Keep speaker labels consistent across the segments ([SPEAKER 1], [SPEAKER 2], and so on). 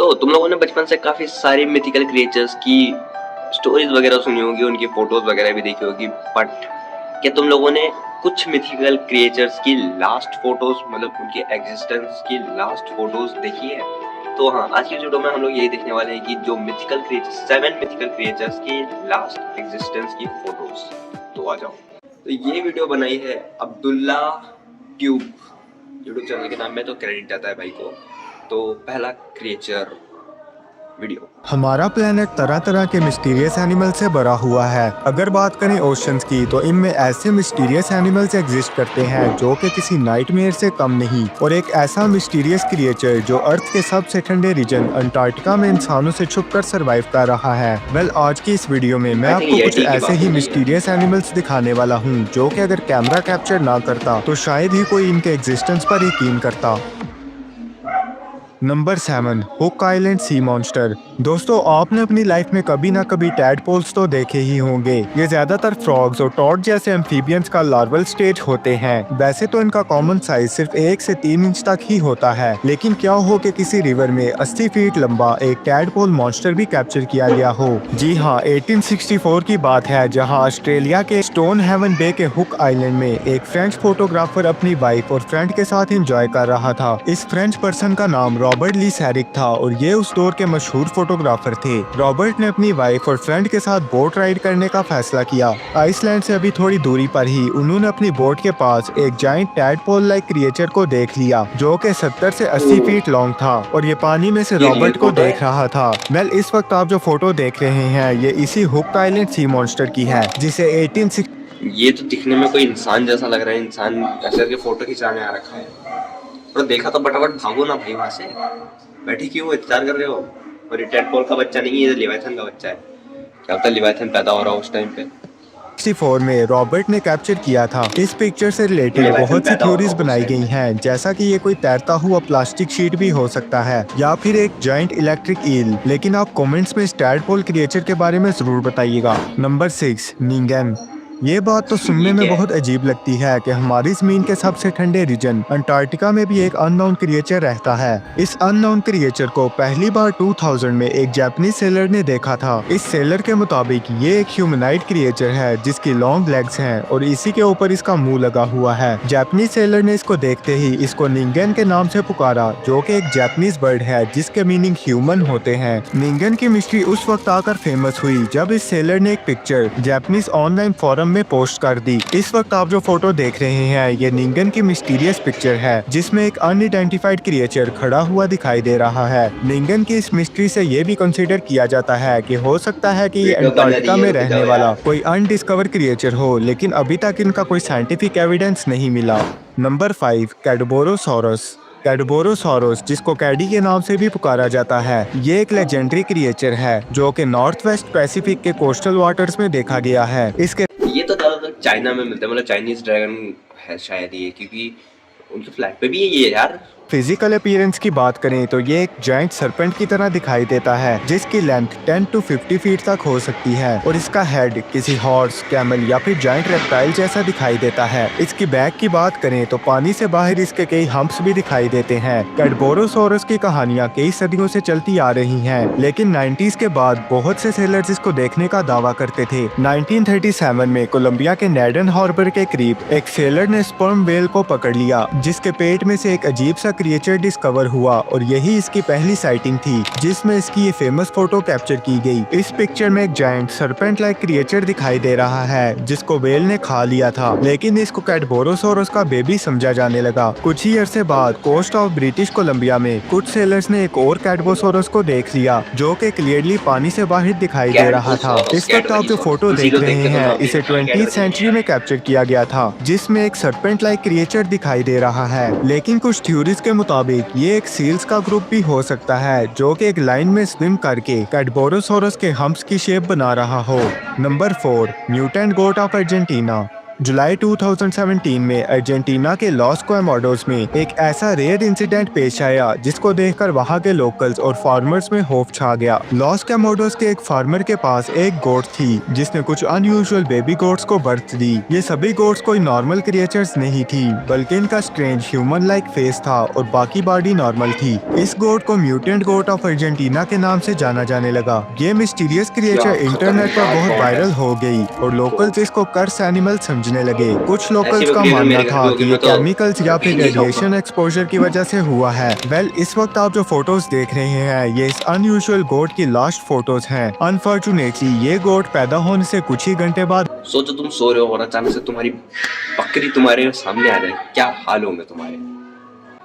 [SPEAKER 1] तो तुम लोगों ने बचपन से काफी सारी मिथिकल क्रिएचर्स की स्टोरीज वगैरह सुनी होगी, उनकी फोटोज वगैरह भी देखी होगी, बट क्या तुम लोगों ने कुछ मिथिकल क्रिएचर्स की लास्ट फोटोज, मतलब उनके एग्जिस्टेंस की लास्ट फोटोज देखी है? तो हाँ, आज की वीडियो में हम लोग यही देखने वाले हैं कि जो मिथिकल क्रिएचर्स, 7 मिथिकल क्रिएचर्स की लास्ट एग्जिस्टेंस की फोटोज। तो आ जाओ। तो ये वीडियो बनाई है अब्दुल्ला ट्यूब यूट्यूब चैनल के नाम में, तो क्रेडिट आता है भाई को। तो पहला क्रिएचर वीडियो।
[SPEAKER 2] हमारा प्लेनेट तरह तरह के मिस्टीरियस एनिमल से भरा हुआ है। अगर बात करें ओशंस की, तो इनमें ऐसे मिस्टीरियस एनिमल्स एग्जिस्ट करते हैं जो कि किसी नाइटमेयर से कम नहीं। और एक ऐसा मिस्टीरियस क्रिएचर जो अर्थ के सबसे ठंडे रीजन अंटार्कटिका में इंसानों से छुपकर सरवाइव कर रहा है। वेल, आज की इस वीडियो में मैं आपको कुछ ऐसे ही मिस्टीरियस एनिमल्स दिखाने वाला हूँ जो कि अगर कैमरा कैप्चर ना करता तो शायद ही कोई इनके एग्जिस्टेंस पर यकीन करता। Number 7, hook island sea monster. दोस्तों, आपने अपनी लाइफ में कभी ना कभी टैडपोल्स तो देखे ही होंगे। ये ज्यादातर फ्रॉग्स और टॉड जैसे एम्फीबियंस का लार्वल स्टेज होते हैं। वैसे तो इनका कॉमन साइज सिर्फ 1 से 3 इंच तक ही होता है, लेकिन क्या हो कि किसी रिवर में 80 फीट लंबा एक टैडपोल मॉन्स्टर भी कैप्चर किया गया हो। जी हाँ, 1864 की बात है, जहाँ ऑस्ट्रेलिया के स्टोन हेवन बे के हुक आइलैंड में एक फ्रेंच फोटोग्राफर अपनी वाइफ और फ्रेंड के साथ एंजॉय कर रहा था। इस फ्रेंच पर्सन का नाम रॉबर्ट ली सैरिक था और ये उस दौर के मशहूर फोटोग्राफर थे। रॉबर्ट ने अपनी वाइफ और फ्रेंड के साथ बोट राइड करने का फैसला किया। आइसलैंड से अभी थोड़ी दूरी पर ही उन्होंने अपनी बोट के पास एक जाइंट टैडपोल लाइक क्रिएचर को देख लिया, जो कि 70 से 80 फीट लॉन्ग था और ये पानी में से रॉबर्ट को देख रहा था। वेल, इस वक्त आप जो फोटो देख रहे हैं ये इसी हुक आइलैंड सी मॉन्स्टर की है, जिसे 1860।
[SPEAKER 1] ये तो दिखने में कोई इंसान जैसा लग रहा है। इंसान ऐसे करके फोटो खिंचाने आ रखा है। और देखा तो फटाफट भागो ना भाई, वहां से बैठे क्यों इंतजार कर रहे हो? और ये टैडपोल का बच्चा नहीं है, ये लिवाइथन का बच्चा है। क्या पता लिवाइथन पैदा हो रहा हो उस टाइम पे।
[SPEAKER 2] 64 में रॉबर्ट ने कैप्चर किया था। इस पिक्चर से रिलेटेड बहुत सी थ्योरीज बनाई गई हैं, जैसा कि ये कोई तैरता हुआ प्लास्टिक शीट भी हो सकता है या फिर एक जाइंट इलेक्ट्रिक ईल। लेकिन आप कमेंट्स में इस टैडपोल क्रिएचर के बारे में जरूर बताइएगा। नंबर 6, निंगन। ये बात तो सुनने में बहुत अजीब लगती है कि हमारी जमीन के सबसे ठंडे रीजन अंटार्कटिका में भी एक अननोन क्रिएचर रहता है। इस अननोन क्रिएचर को पहली बार 2000 में एक जापानीज सेलर ने देखा था। इस सेलर के मुताबिक ये एक ह्यूमनाइड क्रिएचर है जिसकी लॉन्ग लेग्स हैं और इसी के ऊपर इसका मुंह लगा हुआ है। जापानीज सेलर ने इसको देखते ही इसको निंगन के नाम से पुकारा, जो कि एक जापानीज वर्ड है जिसके मीनिंग ह्यूमन होते हैं। निंगन की मिस्ट्री उस वक्त आकर फेमस हुई जब इस सेलर ने एक पिक्चर जापानीज ऑनलाइन फोरम में पोस्ट कर दी। इस वक्त आप जो फोटो देख रहे हैं ये निंगन की मिस्टीरियस पिक्चर है, जिसमें एक अनआइडेंटिफाइड क्रिएचर खड़ा हुआ दिखाई दे रहा है। निंगन की इस मिस्ट्री से ये भी कंसीडर किया जाता है कि हो सकता है कि ये अंटार्कटिका में रहने वाला कोई अनडिस्कवर क्रिएचर हो, लेकिन अभी तक इनका कोई साइंटिफिक एविडेंस नहीं मिला। नंबर 5, कैडबोरोसॉरस। कैडबोरोसॉरस, जिसको कैडी के नाम से भी पुकारा जाता है, ये एक लेजेंडरी क्रिएचर है जो कि नॉर्थ वेस्ट पैसिफिक के कोस्टल वाटर्स में देखा गया है। इसके
[SPEAKER 1] ये तो ज्यादातर चाइना में मिलता है, मतलब चाइनीज ड्रैगन है शायद ये, क्योंकि उनके फ्लैग पे भी ये यार।
[SPEAKER 2] फिजिकल अपीयरेंस की बात करें तो ये एक जाइंट सरपेंट की तरह दिखाई देता है, जिसकी लेंथ 10 to 50 फीट तक हो सकती है और इसका हेड किसी हॉर्स, कैमल या फिर जाइंट रेप्टाइल जैसा दिखाई देता है। इसकी बैक की बात करें तो पानी से बाहर इसके कई हम्प्स भी दिखाई देते हैं। कैडबोरोसॉरस की कहानियां कई सदियों से चलती आ रही हैं, लेकिन 90s के बाद बहुत से सेलर्स इसको देखने का दावा करते थे। 1937 में कोलंबिया के नेडन हार्बर के करीब एक सेलर ने स्पर्म व्हेल को पकड़ लिया, जिसके पेट में से एक अजीब सा क्रिएचर डिस्कवर हुआ और यही इसकी पहली साइटिंग थी, जिसमें इसकी ये फेमस फोटो कैप्चर की गई। इस पिक्चर में एक जायंट सरपेंट लाइक क्रिएचर दिखाई दे रहा है जिसको व्हेल ने खा लिया था, लेकिन इसको कैडबोरोसॉरस का बेबी समझा जाने लगा। कुछ ही अरसे बाद कोस्ट ऑफ ब्रिटिश कोलंबिया में कुछ सेलर्स ने एक और कैडबोरोसॉरस को देख लिया, जो कि क्लियरली पानी से बाहर दिखाई दे रहा था। इस वक्त आप जो फोटो देख रहे हैं इसे 20th सेंचुरी में कैप्चर किया गया था, जिसमें एक सरपेंट लाइक क्रिएचर दिखाई दे रहा है। लेकिन कुछ थ्योरीज के मुताबिक ये एक सील्स का ग्रुप भी हो सकता है, जो कि एक लाइन में स्विम करके कैडबोरोसॉरस के हम्प्स की शेप बना रहा हो। Number 4, mutant goat of Argentina. जुलाई 2017 में अर्जेंटीना के लॉस कोमोडोस में एक ऐसा रेयर इंसिडेंट पेश आया जिसको देखकर वहां के लोकल्स और फार्मर्स में खौफ छा गया। लॉस कोमोडोस के एक फार्मर के पास एक गोट थी जिसने कुछ अनयूजुअल बेबी गोट्स को बर्थ दी। ये सभी गोट्स कोई नॉर्मल क्रिएचर्स नहीं थी, बल्कि इनका स्ट्रेंज ह्यूमन लाइक फेस था और बाकी बॉडी नॉर्मल थी। इस गोट को म्यूटेंट गोट ऑफ अर्जेंटीना के नाम से जाना जाने लगा। ये मिस्टीरियस क्रिएचर इंटरनेट पर बहुत वायरल हो गई और लोकल्स इसको कर्स एनिमल समझने लगे। कुछ लोकल्स का मानना था कि ये केमिकल्स या फिर रेडिएशन एक्सपोजर की वजह से हुआ है। वेल, इस वक्त आप जो फोटोज देख रहे हैं ये इस अनयूजुअल गोट की लास्ट फोटोज हैं। अनफॉर्चुनेटली ये गोट पैदा होने से कुछ ही घंटे बाद
[SPEAKER 1] सोचो तुम सो रहे हो और अचानक से तुम्हारी बकरी तुम्हारे सामने आ जाए, क्या हाल होंगे तुम्हारे।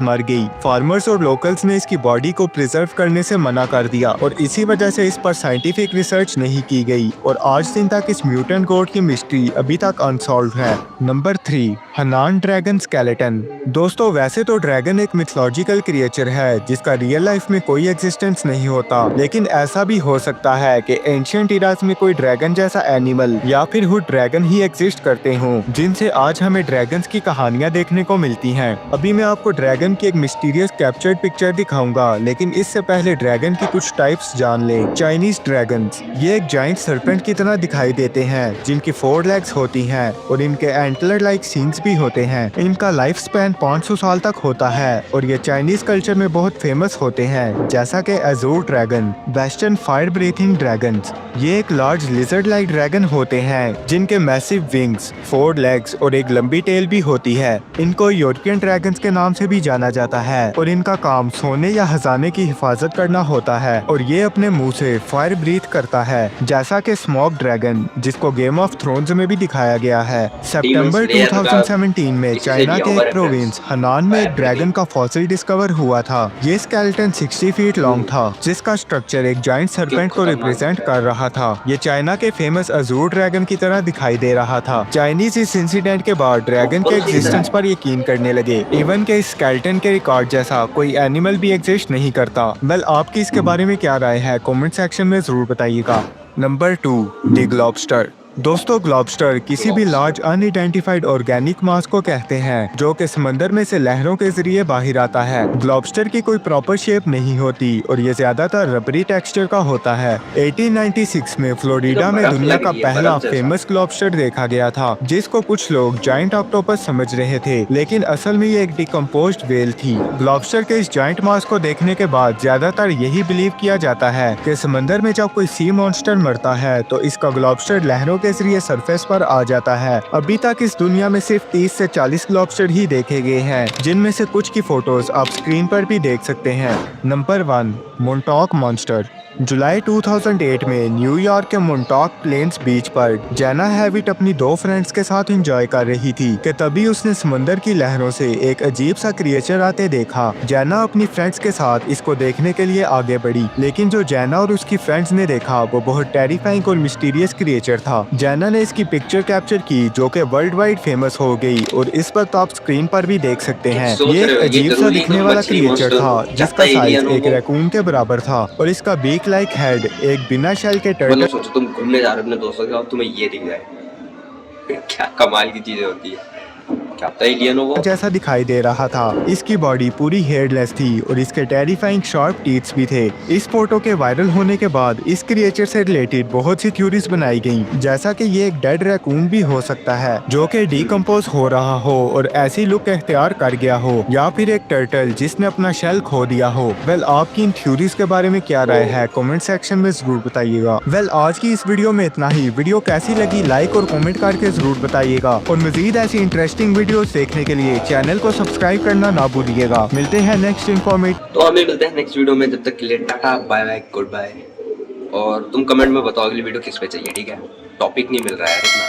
[SPEAKER 2] मर गई। फार्मर्स और लोकल्स ने इसकी बॉडी को प्रिजर्व करने से मना कर दिया और इसी वजह से इस पर साइंटिफिक रिसर्च नहीं की गई और आज दिन तक इस म्यूटेंट गोट की मिस्ट्री अभी तक अनसॉल्व है। Number 3, Hanan dragon skeleton. दोस्तों, वैसे तो ड्रैगन एक मिथोलॉजिकल क्रिएचर है जिसका रियल लाइफ में कोई एग्जिस्टेंस नहीं होता, लेकिन ऐसा भी हो सकता है कि एंशिएंट इरास में कोई ड्रैगन जैसा एनिमल या फिर हुड ड्रैगन ही एग्जिस्ट करते हों, जिनसे आज हमें ड्रैगन्स की कहानियां देखने को मिलती हैं। अभी मैं आपको ड्रैगन की एक मिस्टीरियस कैप्चर्ड पिक्चर दिखाऊंगा, लेकिन इससे पहले ड्रैगन की कुछ टाइप्स जान लें। चाइनीज ड्रैगन्स, ये एक जाइंट सर्पेंट की तरह दिखाई देते हैं जिनकी 4 लेग्स होती हैं और इनके एंटलर लाइक सींग्स भी होते हैं। इनका लाइफ स्पैन 500 साल तक होता है और ये चाइनीज कल्चर में बहुत फेमस होते हैं, जैसा कि Azzur dragon, western fire breathing dragons. ये एक लार्ज लिजर्ड लाइक ड्रैगन होते हैं जिनके मैसिव विंग्स, 4 लेग्स और एक लंबी टेल भी होती है। इनको यूरोपियन ड्रैगन्स के नाम से भी जाना जाता है और इनका काम सोने या खजाने की हिफाजत करना होता है और ये अपने मुंह से फायर ब्रीथ करता है, जैसा कि स्मोक ड्रैगन जिसको गेम ऑफ थ्रोन्स में भी दिखाया गया है। सितंबर 2017 में चाइना के एक प्रोविंस हनान में एक ड्रैगन का फॉसिल डिस्कवर हुआ था। ये स्केलेटन 60 फीट लॉन्ग था जिसका स्ट्रक्चर एक जाइंट सर्पेंट को रिप्रेजेंट कर रहा था। ये चाइना के फेमस अजूर ड्रैगन की तरह दिखाई दे रहा था। चाइनीज इस इंसिडेंट के बाद ड्रैगन के एग्जिस्टेंस पर यकीन करने लगे। इवन के स्केलेटन के रिकॉर्ड जैसा कोई एनिमल भी एग्जिस्ट नहीं करता। वेल, आपकी इसके बारे में क्या राय है कमेंट सेक्शन में जरूर बताइएगा। Number 2, the globster. दोस्तों, ग्लोबस्टर किसी भी लार्ज अनआइडेंटिफाइड ऑर्गेनिक मास को कहते हैं जो कि समंदर में से लहरों के जरिए बाहर आता है। ग्लोबस्टर की कोई प्रॉपर शेप नहीं होती और ये ज्यादातर रबरी टेक्सचर का होता है। 1896 में फ्लोरिडा में दुनिया का पहला फेमस ग्लोबस्टर देखा गया था जिसको कुछ लोग जाइंट ऑक्टोपस समझ रहे थे, लेकिन असल में ये एक डिकम्पोज्ड व्हेल थी। ग्लोबस्टर के इस जाइंट मास को देखने के बाद ज्यादातर यही बिलीव किया जाता है कि समंदर में जब कोई सी मॉन्स्टर मरता है तो इसका ग्लोबस्टर लहरों के जरिए सरफेस पर आ जाता है। अभी तक इस दुनिया में सिर्फ 30 से 40 ग्लोबस्टर ही देखे गए हैं, जिनमें से कुछ की फोटोज आप स्क्रीन पर भी देख सकते हैं। Number 1, मोंटॉक monster. जुलाई 2008 में न्यूयॉर्क के मोंटॉक प्लेन्स बीच पर जेना हैविट अपनी 2 फ्रेंड्स के साथ एंजॉय कर रही थी कि तभी उसने समंदर की लहरों से एक अजीब सा क्रिएचर आते देखा। जेना अपनी फ्रेंड्स के साथ इसको देखने के लिए आगे बढ़ी, लेकिन जो जेना और उसकी फ्रेंड्स ने देखा वो बहुत टेरिफाइंग और मिस्टीरियस क्रिएचर था। जेना ने इसकी पिक्चर कैप्चर की जो कि वर्ल्ड वाइड फेमस हो गई और इस पर तो आप स्क्रीन पर भी देख सकते हैं। ये एक अजीब सा दिखने वाला क्रिएचर था जिसका साइज एक रैकून के बराबर था और इसका बीक लाइक हेड एक बिना शेल के टर्टल।
[SPEAKER 1] सोचो तुम घूमने जा रहे हो अपने दोस्तों के साथ, तुम्हें ये दिख जाए, क्या कमाल की चीजें होती है। क्या पता एलियन हो वो
[SPEAKER 2] जैसा दिखाई दे रहा था। इसकी बॉडी पूरी हेयरलेस थी और इसके टेरिफाइंग शार्प टीथ्स भी थे। इस फोटो के वायरल होने के बाद इस क्रिएचर से रिलेटेड बहुत सी थ्योरीज बनाई गई, जैसा कि ये एक डेड रैकून भी हो सकता है जो कि डिकम्पोज हो रहा हो और ऐसी लुक इख्तियार कर गया हो, या फिर एक टर्टल जिसने अपना शेल खो दिया हो। वेल, आपकी इन थ्योरीज के बारे में क्या राय है कमेंट सेक्शन में जरूर बताइएगा। वेल, आज की इस वीडियो में इतना ही। वीडियो कैसी लगी लाइक और कमेंट करके जरूर बताइएगा और मजीद ऐसी इंटरेस्टिंग वीडियोस देखने के लिए चैनल को सब्सक्राइब करना ना भूलिएगा। मिलते हैं नेक्स्ट इन्फॉर्मेट।
[SPEAKER 1] तो हमें मिलते हैं नेक्स्ट वीडियो में, जब तक के लिए tata bye bye goodbye. और तुम कमेंट में बताओ अगली वीडियो किस पे चाहिए, ठीक है। टॉपिक नहीं मिल रहा है इतना।